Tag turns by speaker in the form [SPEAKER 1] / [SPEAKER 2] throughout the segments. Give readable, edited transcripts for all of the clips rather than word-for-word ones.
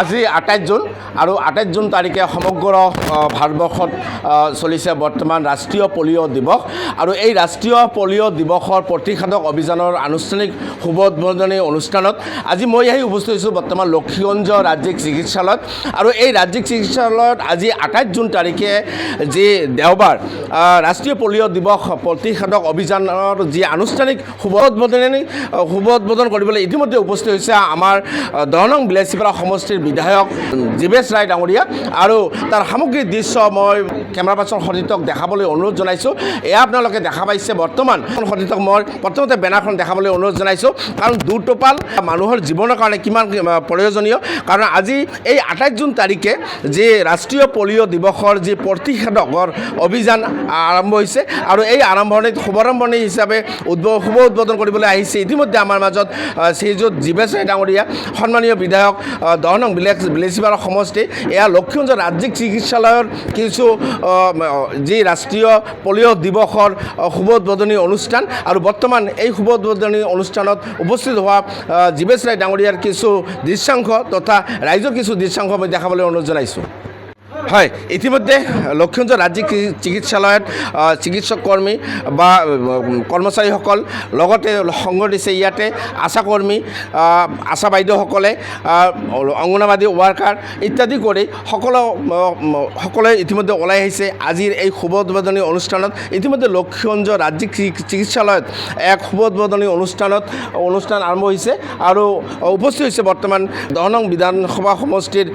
[SPEAKER 1] আজি 28 জুন আৰু 28 জুন তাৰিখে সমগ্ৰ ভাৰতবৰ্ষত চলিছে বৰ্তমান ৰাষ্ট্ৰীয় পলিঅ' দিৱস আৰু এই ৰাষ্ট্ৰীয় পলিঅ' দিৱসৰ প্ৰতিষেধক অভিযানৰ আনুষ্ঠানিক শুভ উদ্বোধনী অনুষ্ঠানত আজি মই আহি উপস্থিত হৈছোঁ বৰ্তমান লক্ষীগঞ্জ ৰাজ্যিক চিকিৎসালয়ত আৰু এই ৰাজ্যিক চিকিৎসালয়ত আজি 28 জুন তাৰিখে যি দেওবাৰ ৰাষ্ট্ৰীয় পলিঅ' দিৱস প্ৰতিষেধক অভিযানৰ যি আনুষ্ঠানিক শুভ উদ্বোধন কৰিবলৈ ইতিমধ্যে উপস্থিত হৈছে আমাৰ 10 নং বিলাসীপাৰা সমষ্টিৰ বিধায়ক জীৱেশ ৰায় ডাঙৰীয়া আৰু তাৰ সামগ্ৰিক দৃশ্য মই কেমেৰা পাৰ্চন সতীৰ্থক দেখাবলৈ অনুৰোধ জনাইছোঁ। এয়া আপোনালোকে দেখা পাইছে বৰ্তমান সতীৰ্থক মই প্ৰথমতে বেনাৰখন দেখাবলৈ অনুৰোধ জনাইছোঁ কাৰণ দুটোপাল মানুহৰ জীৱনৰ কাৰণে কিমান প্ৰয়োজনীয় কাৰণ আজি এই 28 জুন তাৰিখে যি ৰাষ্ট্ৰীয় পলিঅ' দিৱসৰ যি প্ৰতিষেধকৰ অভিযান আৰম্ভ হৈছে আৰু এই আৰম্ভণিত শুভাৰম্ভণি হিচাপে শুভ উদ্বোধন কৰিবলৈ আহিছে ইতিমধ্যে আমাৰ মাজত শ্ৰীযুত জীৱেশ ৰায় ডাঙৰীয়া সন্মানীয় বিধায়ক 10 নং বিলাসীপাৰা সমষ্টি এয়া লক্ষীগঞ্জ ৰাজ্যিক চিকিৎসালয়ৰ কিছু যি ৰাষ্ট্ৰীয় পলিঅ' দিৱসৰ শুভ উদ্বোধনী অনুষ্ঠান আৰু বৰ্তমান এই শুভ উদ্বোধনী অনুষ্ঠানত উপস্থিত হোৱা জীৱেশ ৰায় ডাঙৰীয়াৰ কিছু দৃশ্যাংশ তথা ৰাইজৰ কিছু দৃশ্যাংশ মই দেখাবলৈ অনুৰোধ জনাইছোঁ। হয়, ইতিমধ্যে লক্ষীগঞ্জ ৰাজ্যিক চিকিৎসালয়ত চিকিৎসক কৰ্মী বা কৰ্মচাৰীসকল লগতে সংগ দিছে ইয়াতে আশাকৰ্মী আশা বাইদেউসকলে অংগনবাদী ৱাৰ্কাৰ ইত্যাদি কৰি সকলোৱে ইতিমধ্যে ওলাই আহিছে আজিৰ এই শুভ উদ্বোধনী অনুষ্ঠানত। ইতিমধ্যে লক্ষীগঞ্জ ৰাজ্যিক চিকিৎসালয়ত এক শুভ উদ্বোধনী অনুষ্ঠান আৰম্ভ হৈছে আৰু উপস্থিত হৈছে বৰ্তমান 10 নং বিধানসভা সমষ্টিৰ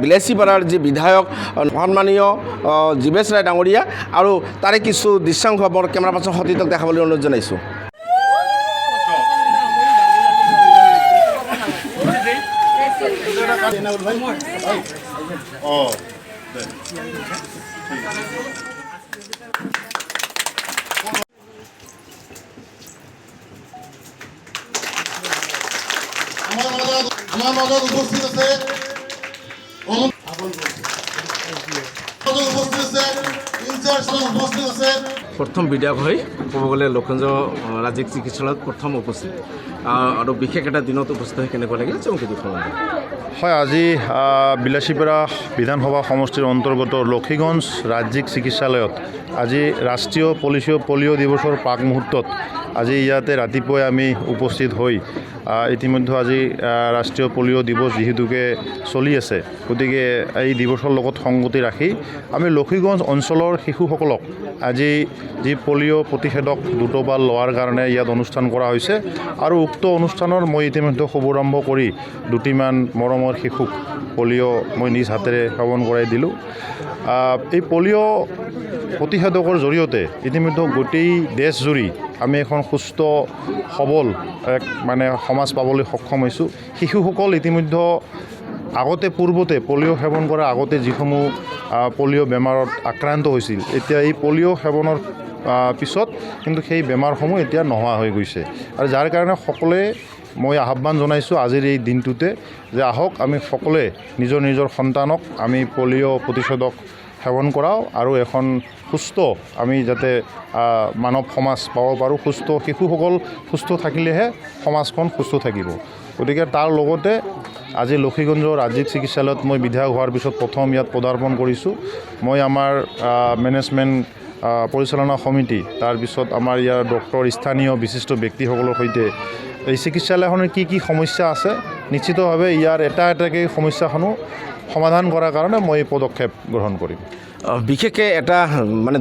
[SPEAKER 1] বিলাসীপাৰাৰ যি বিধায়ক সন্মানীয় জীৱেশ ৰায় ডাঙৰীয়া আৰু তাৰে কিছু দৃশ্যাংশ মোৰ কেমেৰা পাৰ্চন সতীৰ্থক দেখাবলৈ অনুৰোধ জনাইছোঁ।
[SPEAKER 2] আমাৰ মাজত উপস্থিত আছে
[SPEAKER 1] প্ৰথম বিধায়ক হৈ ক'ব গ'লে লক্ষীগঞ্জ ৰাজ্যিক চিকিৎসালয়ত প্ৰথম উপস্থিত আৰু বিশেষ এটা দিনত উপস্থিত হৈ কেনেকুৱা লাগিলে চমকি দেখুৱাব।
[SPEAKER 2] হয়, আজি বিলাসীপাৰা বিধানসভা সমষ্টিৰ অন্তৰ্গত লক্ষীগঞ্জ ৰাজ্যিক চিকিৎসালয়ত আজি ৰাষ্ট্ৰীয় পলিঅ' দিৱসৰ প্ৰাক মুহূৰ্তত আজি ইয়াতে ৰাতিপুৱাই আমি উপস্থিত হৈ ইতিমধ্যে আজি ৰাষ্ট্ৰীয় পলিঅ' দিৱস যিহেতুকে চলি আছে গতিকে এই দিৱসৰ লগত সংগতি ৰাখি আমি লক্ষীগঞ্জ অঞ্চলৰ শিশুসকলক আজি যি পলিঅ' প্ৰতিষেধক দুটোপাল লোৱাৰ কাৰণে ইয়াত অনুষ্ঠান কৰা হৈছে আৰু উক্ত অনুষ্ঠানৰ মই ইতিমধ্যে শুভাৰম্ভ কৰি দুটিমান মৰমৰ শিশুক পলিঅ' মই নিজ হাতেৰে সেৱন কৰাই দিলোঁ। এই পলিঅ' প্ৰতিষেধকৰ জৰিয়তে ইতিমধ্যে গোটেই দেশজুৰি আমি এখন সুস্থ সবল এক সমাজ পাবলৈ সক্ষম হৈছোঁ। শিশুসকল ইতিমধ্যে পূৰ্বতে পলিঅ' সেৱন কৰাৰ আগতে যিসমূহ পলিঅ' বেমাৰত আক্ৰান্ত হৈছিল এতিয়া এই পলিঅ' সেৱনৰ পিছত কিন্তু সেই বেমাৰসমূহ এতিয়া নোহোৱা হৈ গৈছে আৰু যাৰ কাৰণে সকলোৱে মই আহ্বান জনাইছোঁ আজিৰ এই দিনটোতে যে আহক আমি সকলোৱে নিজৰ সন্তানক আমি পলিঅ' প্ৰতিষেধক সেৱন কৰাওঁ আৰু এখন সুস্থ আমি যাতে মানৱ সমাজ পাব পাৰোঁ। সুস্থ শিশুসকল সুস্থ থাকিলেহে সমাজখন সুস্থ থাকিব। গতিকে তাৰ লগতে আজি লক্ষীগঞ্জ ৰাজ্যিক চিকিৎসালয়ত মই বিধায়ক হোৱাৰ পিছত প্ৰথম ইয়াত পদাৰ্পণ কৰিছোঁ। মই আমাৰ মেনেজমেণ্ট পৰিচালনা সমিতি তাৰপিছত আমাৰ ইয়াৰ ডক্টৰ স্থানীয় বিশিষ্ট ব্যক্তিসকলৰ সৈতে এই চিকিৎসালয়খনৰ কি সমস্যা আছে নিশ্চিতভাৱে ইয়াৰ এটাকৈ সমস্যাসমূহ সমাধান কৰাৰ কাৰণে মই পদক্ষেপ গ্ৰহণ কৰিম।
[SPEAKER 1] বিশেষকৈ এটা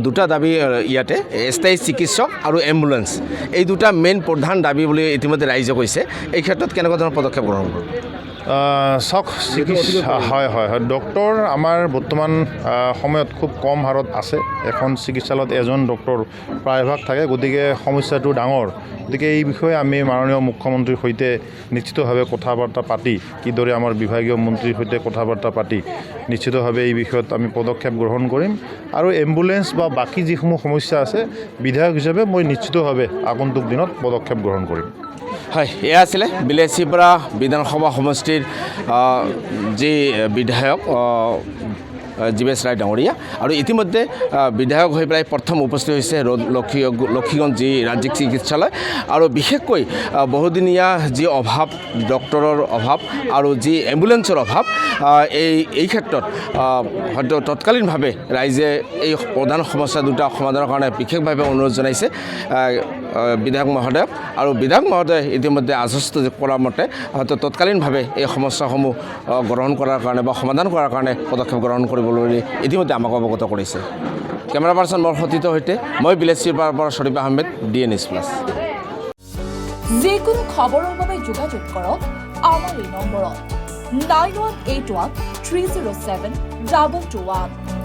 [SPEAKER 1] দুটা দাবী ইয়াতে স্থায়ী চিকিৎসক আৰু এম্বুলেঞ্চ এই দুটা মেইন প্ৰধান দাবী বুলি ইতিমধ্যে ৰাইজে কৈছে। এই ক্ষেত্ৰত কেনেকুৱা ধৰণৰ পদক্ষেপ গ্ৰহণ কৰিব?
[SPEAKER 2] চাওক হয় ডক্টৰ আমাৰ বৰ্তমান সময়ত খুব কম হাৰত আছে। এখন চিকিৎসালয়ত এজন ডক্টৰ প্ৰায়ভাগ থাকে গতিকে সমস্যাটো ডাঙৰ। গতিকে এই বিষয়ে আমি মাননীয় মুখ্যমন্ত্ৰীৰ সৈতে নিশ্চিতভাৱে কথা বাৰ্তা পাতি কিদৰে আমাৰ বিভাগীয় মন্ত্ৰীৰ সৈতে কথা বাৰ্তা পাতি নিশ্চিতভাৱে এই বিষয়ত আমি পদক্ষেপ গ্ৰহণ কৰিম আৰু এম্বুলেঞ্চ বা বাকী যিসমূহ সমস্যা আছে বিধায়ক হিচাপে মই নিশ্চিতভাৱে আগন্তুক দিনত পদক্ষেপ গ্ৰহণ কৰিম।
[SPEAKER 1] হয়, এয়া আছিলে বিলাসীপাৰা বিধানসভা সমষ্টিৰ যি বিধায়ক জীৱেশ ৰায় ডাঙৰীয়া আৰু ইতিমধ্যে বিধায়ক হৈ পেলাই প্ৰথম উপস্থিত হৈছে লক্ষীগঞ্জ যি ৰাজ্যিক চিকিৎসালয় আৰু বিশেষকৈ বহুদিনীয়া যি অভাৱ ডক্টৰৰ অভাৱ আৰু যি এম্বুলেন্সৰ অভাৱ এই ক্ষেত্ৰত হয়তো তৎকালীনভাৱে ৰাইজে এই প্ৰধান সমস্যা দুটা সমাধানৰ কাৰণে বিশেষভাৱে অনুৰোধ জনাইছে বিধায়ক মহোদয়ক আৰু বিধায়ক মহোদয়ে ইতিমধ্যে আশ্বস্ত কৰাৰ মতে হয়তো তৎকালীনভাৱে এই সমস্যাসমূহ গ্ৰহণ কৰাৰ কাৰণে বা সমাধান কৰাৰ কাৰণে পদক্ষেপ গ্ৰহণ কৰিবলৈ ইতিমধ্যে আমাক অৱগত কৰিছে কেমেৰা পাৰ্চন মোৰ সতীৰ্থৰ সৈতে মই বিলাসীপাৰাৰ পৰা শ্বৰীফ আহমেদ DNS প্লাছ
[SPEAKER 3] যিকোনো খবৰৰ বাবে যোগাযোগ কৰক আমাৰ এই নম্বৰত 9181 307 2221